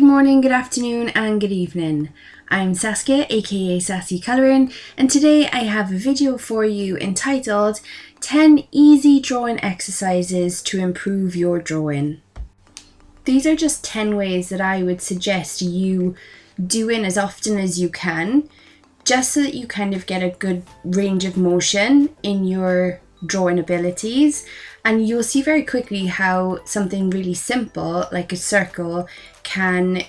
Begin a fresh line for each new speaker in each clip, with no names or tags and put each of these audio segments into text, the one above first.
morning, good afternoon and good evening. I'm Saskia, aka Sassy Colouring, and today I have a video for you entitled 10 Easy Drawing Exercises to Improve Your Drawing. These are just 10 ways that I would suggest you doing as often as you can, just so that you kind of get a good range of motion in your drawing abilities, and you'll see very quickly how something really simple like a circle can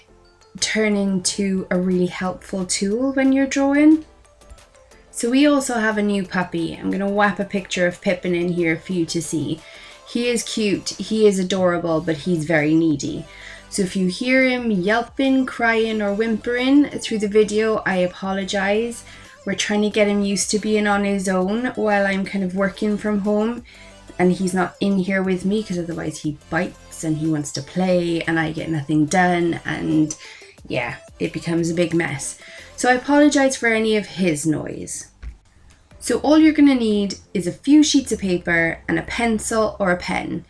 turn into a really helpful tool when you're drawing. So we also have a new puppy. I'm going to whap a picture of Pippin in here for you to see. He is cute, he is adorable, but he's very needy. So if you hear him yelping, crying or whimpering through the video, I apologise. We're trying to get him used to being on his own while I'm kind of working from home, and he's not in here with me because otherwise he bites and he wants to play and I get nothing done, and yeah, it becomes a big mess. So I apologise for any of his noise. So all you're going to need is a few sheets of paper and a pencil or a pen.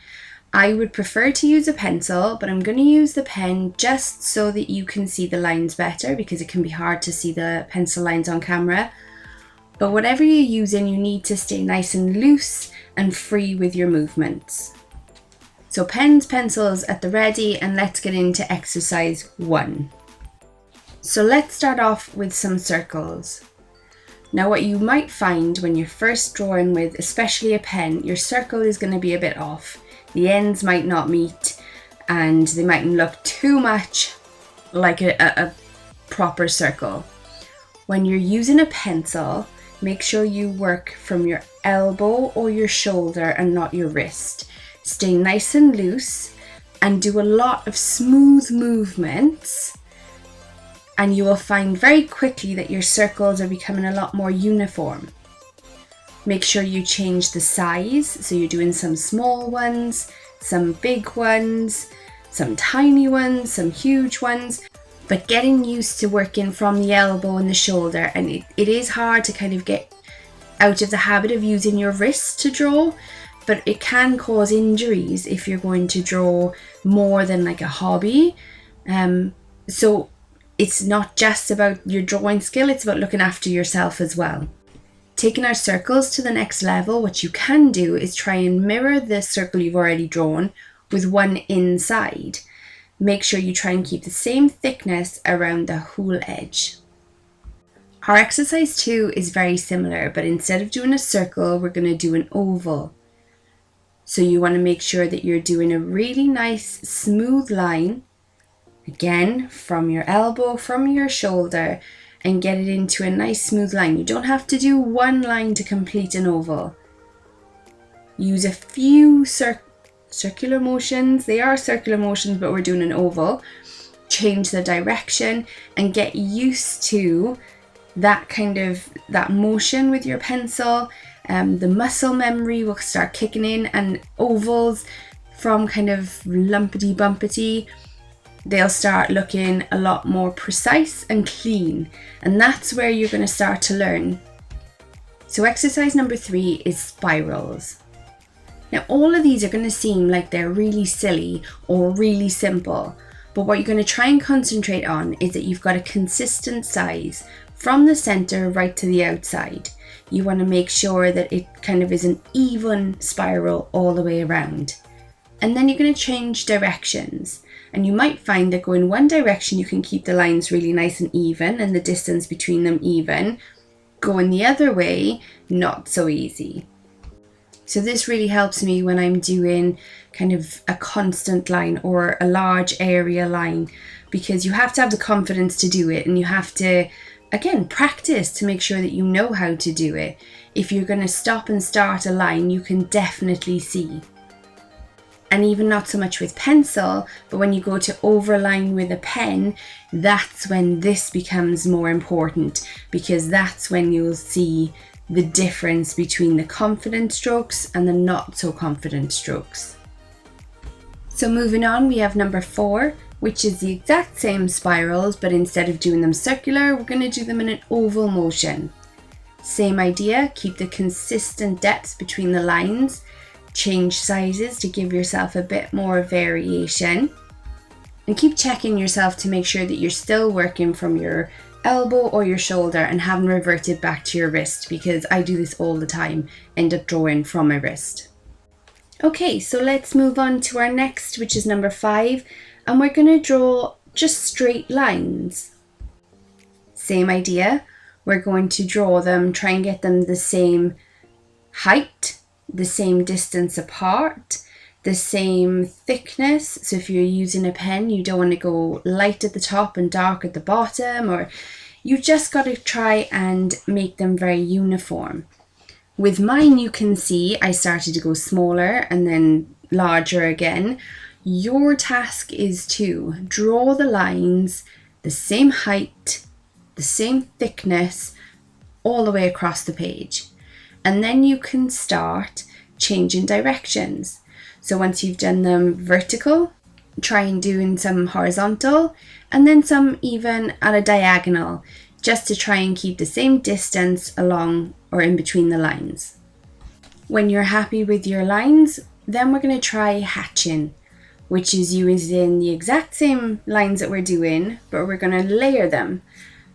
I would prefer to use a pencil, but I'm going to use the pen just so that you can see the lines better, because it can be hard to see the pencil lines on camera. But whatever you're using, you need to stay nice and loose and free with your movements. So pens, pencils at the ready, and let's get into exercise 1. So let's start off with some circles. Now what you might find when you're first drawing with especially a pen, your circle is going to be a bit off. The ends might not meet and they mightn't look too much like a proper circle. When you're using a pencil, make sure you work from your elbow or your shoulder and not your wrist. Stay nice and loose and do a lot of smooth movements, and you will find very quickly that your circles are becoming a lot more uniform. Make sure you change the size, so you're doing some small ones, some big ones, some tiny ones, some huge ones, but getting used to working from the elbow and the shoulder. And it is hard to kind of get out of the habit of using your wrist to draw, but it can cause injuries if you're going to draw more than like a hobby. So it's not just about your drawing skill, it's about looking after yourself as well. Taking our circles to the next level, what you can do is try and mirror the circle you've already drawn with one inside. Make sure you try and keep the same thickness around the whole edge. Our exercise 2 is very similar, but instead of doing a circle, we're going to do an oval. So you want to make sure that you're doing a really nice smooth line, again from your elbow, from your shoulder, and get it into a nice smooth line. You don't have to do one line to complete an oval. Use a few circular motions. They are circular motions, but we're doing an oval. Change the direction and get used to that motion with your pencil. The muscle memory will start kicking in, and ovals from kind of lumpity bumpity, they'll start looking a lot more precise and clean, and that's where you're going to start to learn. So exercise number 3 is spirals. Now all of these are going to seem like they're really silly or really simple, but what you're going to try and concentrate on is that you've got a consistent size from the center right to the outside. You want to make sure that it kind of is an even spiral all the way around. And then you're going to change directions. And you might find that going one direction you can keep the lines really nice and even and the distance between them even. Going the other way, not so easy. So this really helps me when I'm doing kind of a constant line or a large area line, because you have to have the confidence to do it, and you have to, again, practice to make sure that you know how to do it. If you're going to stop and start a line, you can definitely see. And even not so much with pencil, but when you go to overline with a pen, that's when this becomes more important, because that's when you'll see the difference between the confident strokes and the not so confident strokes. So moving on, we have number 4, which is the exact same spirals, but instead of doing them circular, we're going to do them in an oval motion. Same idea, keep the consistent depths between the lines, change sizes to give yourself a bit more variation, And keep checking yourself to make sure that you're still working from your elbow or your shoulder and haven't reverted back to your wrist, because I do this all the time, end up drawing from my wrist. Okay, so let's move on to our next, which is number 5, and we're going to draw just straight lines. Same idea, we're going to draw them, try and get them the same height, the same distance apart, the same thickness. So if you're using a pen, you don't want to go light at the top and dark at the bottom, or you just got to try and make them very uniform. With mine, you can see I started to go smaller and then larger again. Your task is to draw the lines the same height, the same thickness, all the way across the page. And then you can start changing directions. So once you've done them vertical, try and doing some horizontal and then some even at a diagonal, just to try and keep the same distance along or in between the lines. When you're happy with your lines, then we're going to try hatching, which is using the exact same lines that we're doing, but we're going to layer them.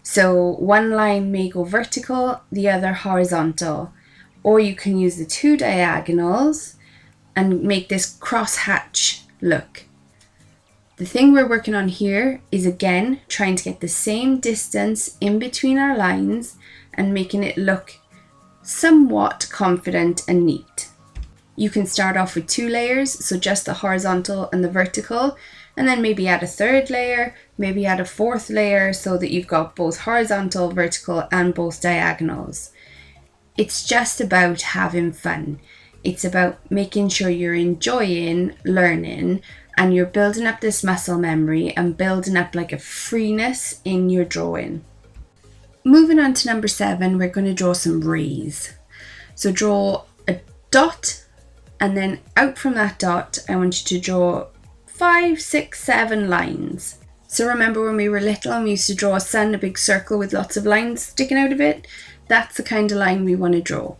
So one line may go vertical, the other horizontal, or you can use the 2 diagonals and make this cross hatch look. The thing we're working on here is again trying to get the same distance in between our lines and making it look somewhat confident and neat. You can start off with 2 layers, so just the horizontal and the vertical, and then maybe add a 3rd layer, maybe add a 4th layer, so that you've got both horizontal, vertical and both diagonals. It's just about having fun. It's about making sure you're enjoying learning and you're building up this muscle memory and building up like a freeness in your drawing. Moving on to number 7, we're going to draw some rays. So draw a dot, and then out from that dot, I want you to draw 5, 6, 7 lines. So remember when we were little and we used to draw a sun, a big circle with lots of lines sticking out of it? That's the kind of line we want to draw.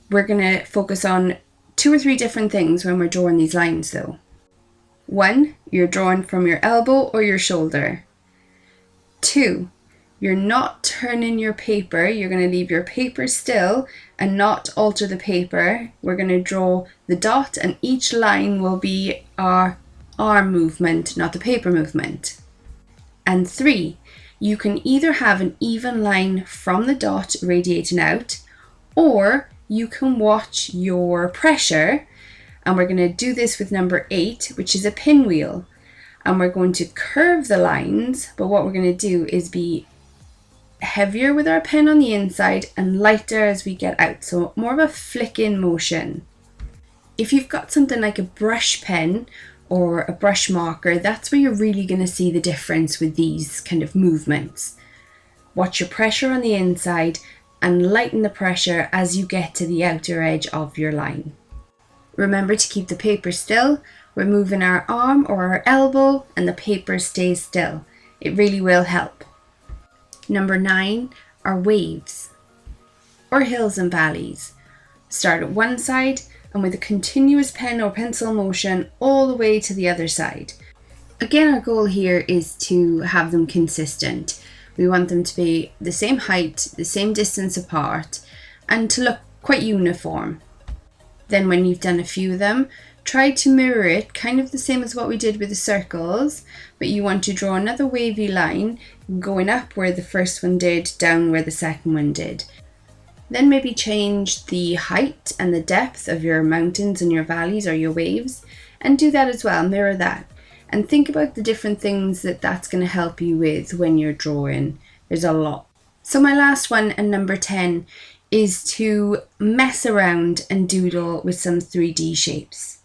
We're going to focus on 2 or 3 different things when we're drawing these lines though. 1, you're drawing from your elbow or your shoulder. 2, you're not turning your paper. You're going to leave your paper still and not alter the paper. We're going to draw the dot and each line will be our arm movement, not the paper movement. And 3, you can either have an even line from the dot radiating out, or you can watch your pressure, and we're going to do this with number 8, which is a pinwheel. And we're going to curve the lines, but what we're going to do is be heavier with our pen on the inside and lighter as we get out, so more of a flicking motion. If you've got something like a brush pen or a brush marker, that's where you're really going to see the difference with these kind of movements. Watch your pressure on the inside and lighten the pressure as you get to the outer edge of your line. Remember to keep the paper still. We're moving our arm or our elbow and the paper stays still. It really will help. Number 9 are waves or hills and valleys. Start at one side and with a continuous pen or pencil motion all the way to the other side. Again, our goal here is to have them consistent. We want them to be the same height, the same distance apart, and to look quite uniform. Then when you've done a few of them, try to mirror it, kind of the same as what we did with the circles, but you want to draw another wavy line going up where the first one did, down where the second one did. Then maybe change the height and the depth of your mountains and your valleys or your waves, and do that as well, mirror that. And think about the different things that that's going to help you with when you're drawing. There's a lot. So my last one, and number 10, is to mess around and doodle with some 3D shapes.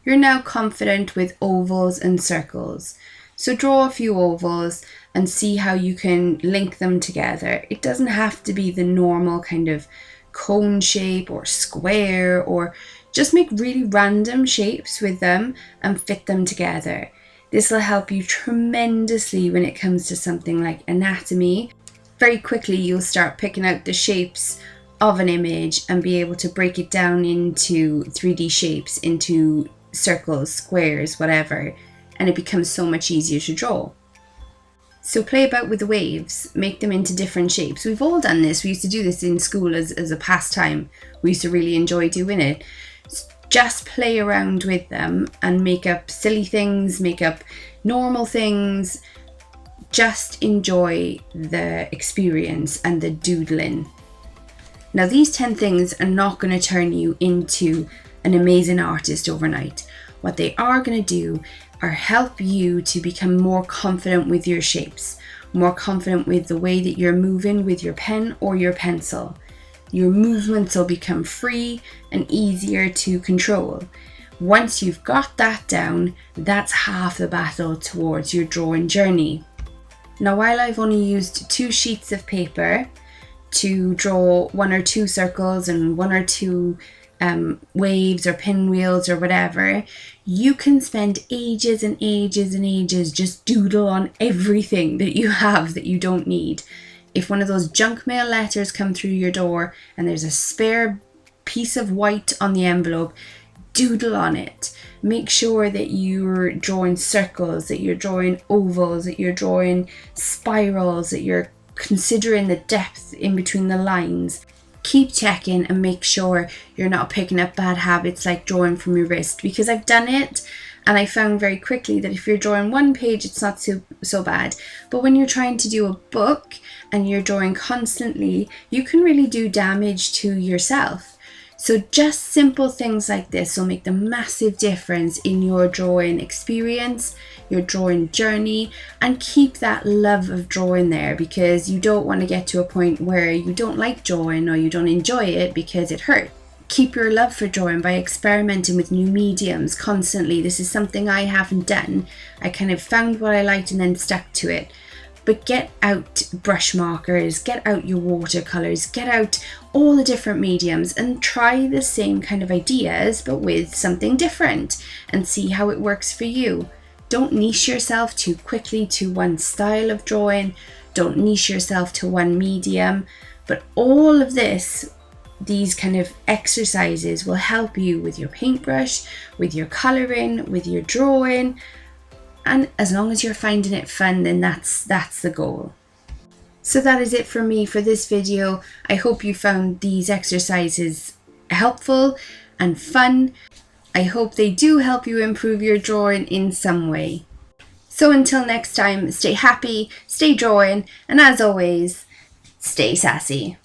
You're now confident with ovals and circles. So draw a few ovals and see how you can link them together. It doesn't have to be the normal kind of cone shape or square, or just make really random shapes with them and fit them together. This will help you tremendously when it comes to something like anatomy. Very quickly you'll start picking out the shapes of an image and be able to break it down into 3D shapes, into circles, squares, whatever. and it becomes so much easier to draw. So play about with the waves, make them into different shapes. We've all done this. We used to do this in school as a pastime. We used to really enjoy doing it. Just play around with them and make up silly things, make up normal things. Just enjoy the experience and the doodling. Now, these 10 things are not going to turn you into an amazing artist overnight. What they are going to do are help you to become more confident with your shapes, more confident with the way that you're moving with your pen or your pencil. Your movements will become free and easier to control. Once you've got that down, that's half the battle towards your drawing journey. Now, while I've only used 2 sheets of paper to draw 1 or 2 circles and 1 or 2 waves or pinwheels or whatever, you can spend ages and ages and ages just doodle on everything that you have that you don't need. If one of those junk mail letters come through your door and there's a spare piece of white on the envelope, doodle on it. Make sure that you're drawing circles, that you're drawing ovals, that you're drawing spirals, that you're considering the depth in between the lines. Keep checking and make sure you're not picking up bad habits like drawing from your wrist, because I've done it and I found very quickly that if you're drawing one page, it's not so bad. But when you're trying to do a book and you're drawing constantly, you can really do damage to yourself. So just simple things like this will make the massive difference in your drawing experience, your drawing journey, and keep that love of drawing there, because you don't want to get to a point where you don't like drawing or you don't enjoy it because it hurts. Keep your love for drawing by experimenting with new mediums constantly. This is something I haven't done. I kind of found what I liked and then stuck to it. But get out brush markers, get out your watercolors, get out all the different mediums and try the same kind of ideas but with something different and see how it works for you. Don't niche yourself too quickly to one style of drawing. Don't niche yourself to one medium. But all of this, these kind of exercises will help you with your paintbrush, with your colouring, with your drawing. And as long as you're finding it fun, then that's the goal. So that is it for me for this video. I hope you found these exercises helpful and fun. I hope they do help you improve your drawing in some way. So until next time, stay happy, stay drawing, and as always, stay sassy.